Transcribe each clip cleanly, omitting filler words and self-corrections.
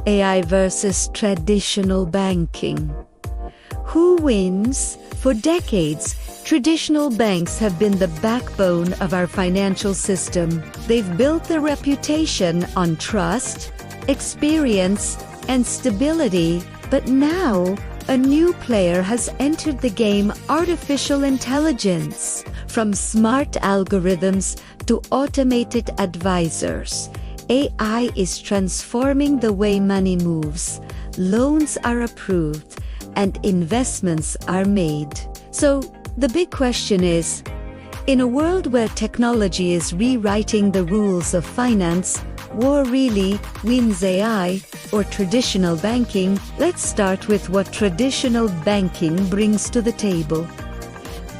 AI versus traditional banking. Who wins? For decades, traditional banks have been the backbone of our financial system. They've built their reputation on trust, experience, and stability. But now, a new player has entered the game: artificial intelligence. From smart algorithms to automated advisors, AI is transforming the way money moves, loans are approved, and investments are made. So, the big question is, in a world where technology is rewriting the rules of finance, war really wins AI or traditional banking? Let's start with what traditional banking brings to the table.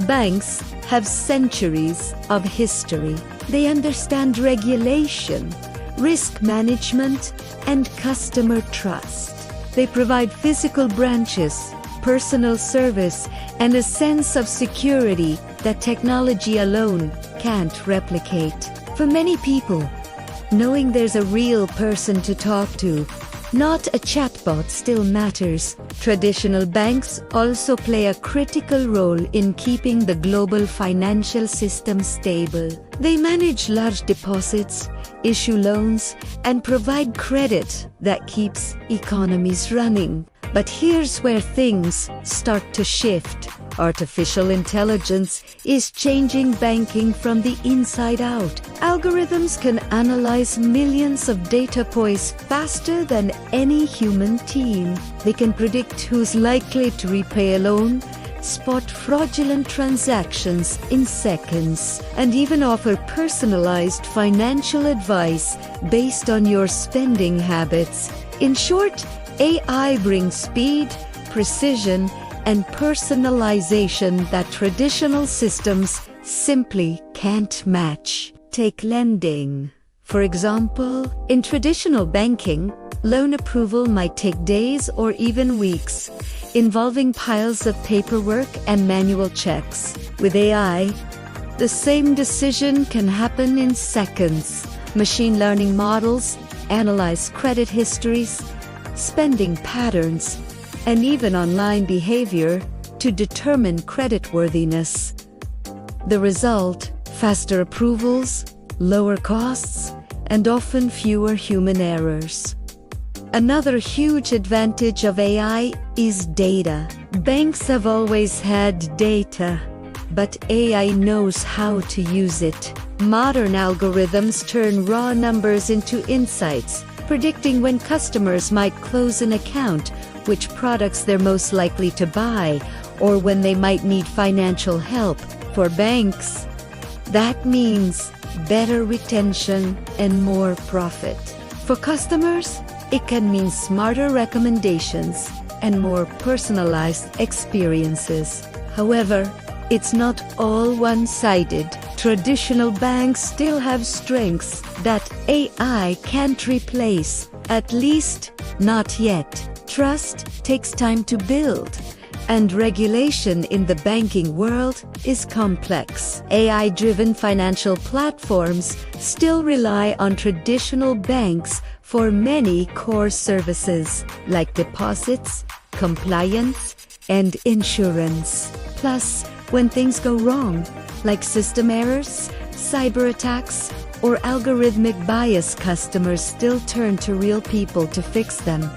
Banks have centuries of history. They understand regulation, risk management, and customer trust. They provide physical branches, personal service, and a sense of security that technology alone can't replicate. For many people, knowing there's a real person to talk to, not a chatbot, still matters. Traditional banks also play a critical role in keeping the global financial system stable. They manage large deposits, issue loans, and provide credit that keeps economies running. But here's where things start to shift. Artificial intelligence is changing banking from the inside out. Algorithms can analyze millions of data points faster than any human team. They can predict who's likely to repay a loan, spot fraudulent transactions in seconds, and even offer personalized financial advice based on your spending habits. In short, AI brings speed, precision, and personalization that traditional systems simply can't match. Take lending. For example, in traditional banking, loan approval might take days or even weeks, involving piles of paperwork and manual checks. With AI, the same decision can happen in seconds. Machine learning models analyze credit histories, spending patterns, and even online behavior to determine creditworthiness. The result: faster approvals, lower costs, and often fewer human errors. Another huge advantage of AI is data. Banks have always had data, but AI knows how to use it. Modern algorithms turn raw numbers into insights, predicting when customers might close an account, which products they're most likely to buy, or when they might need financial help. For banks, that means better retention and more profit. For customers, it can mean smarter recommendations and more personalized experiences. However, it's not all one-sided. Traditional banks still have strengths that AI can't replace, at least not yet. Trust takes time to build, and regulation in the banking world is complex. AI-driven financial platforms still rely on traditional banks for many core services, like deposits, compliance, and insurance. Plus, when things go wrong, like system errors, cyber attacks, or algorithmic bias, customers still turn to real people to fix them.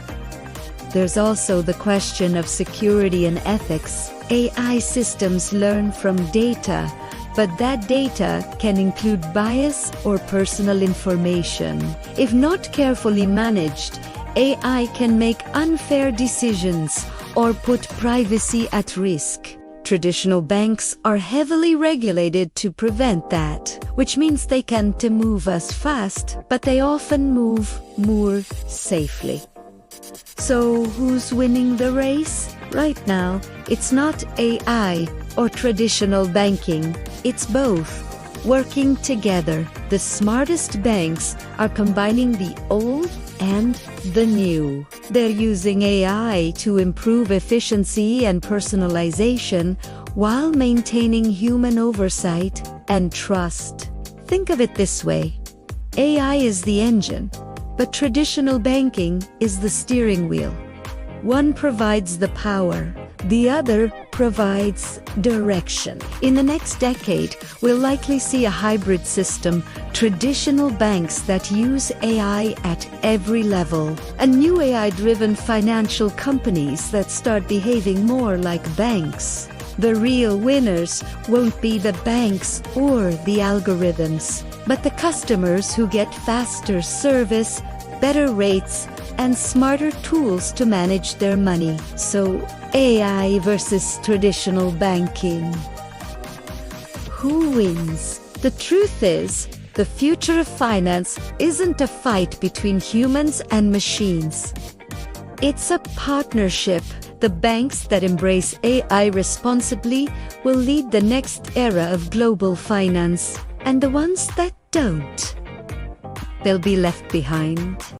There's also the question of security and ethics. AI systems learn from data, but that data can include bias or personal information. If not carefully managed, AI can make unfair decisions or put privacy at risk. Traditional banks are heavily regulated to prevent that, which means they can't move as fast, but they often move more safely. So who's winning the race? Right now, it's not AI or traditional banking, it's both, working together. The smartest banks are combining the old and the new. They're using AI to improve efficiency and personalization while maintaining human oversight and trust. Think of it this way: AI is the engine, but traditional banking is the steering wheel. One provides the power, the other provides direction. In the next decade, we'll likely see a hybrid system, traditional banks that use AI at every level, and new AI-driven financial companies that start behaving more like banks. The real winners won't be the banks or the algorithms, but the customers who get faster service, better rates, and smarter tools to manage their money. So, AI versus traditional banking. Who wins? The truth is, the future of finance isn't a fight between humans and machines. It's a partnership. The banks that embrace AI responsibly will lead the next era of global finance, and the ones that don't, they'll be left behind.